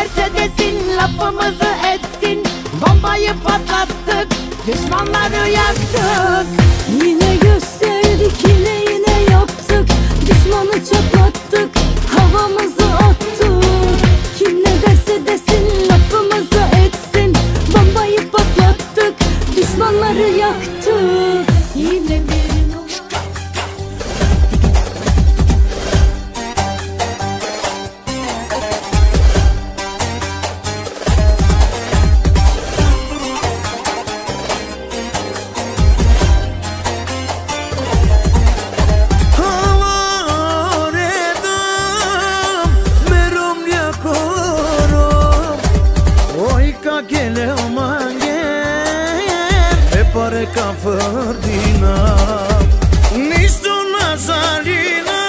derse desin, lafımızı etsin. Bombayı patlattık, düşmanları yaktık. Yine gösterdik, yine yaptık. Düşmanı çatlattık, havamızı attık. Kim ne derse desin, lafımızı etsin. Bombayı patlattık, düşmanları yaktık. Yine bir ca fărdina, nici tu nazarina,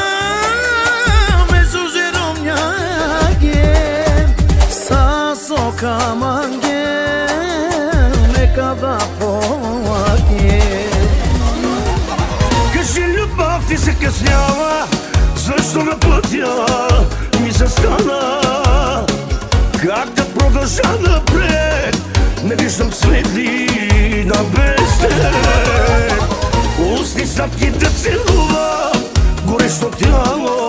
mesuze romniache, sa soca mange, me cava foache. Că și любовь ти се къснява, защо на пътя ми се стана? Как да продължа напред? Не виждам светлина без теб. Устни сладки да целува, горещо тяло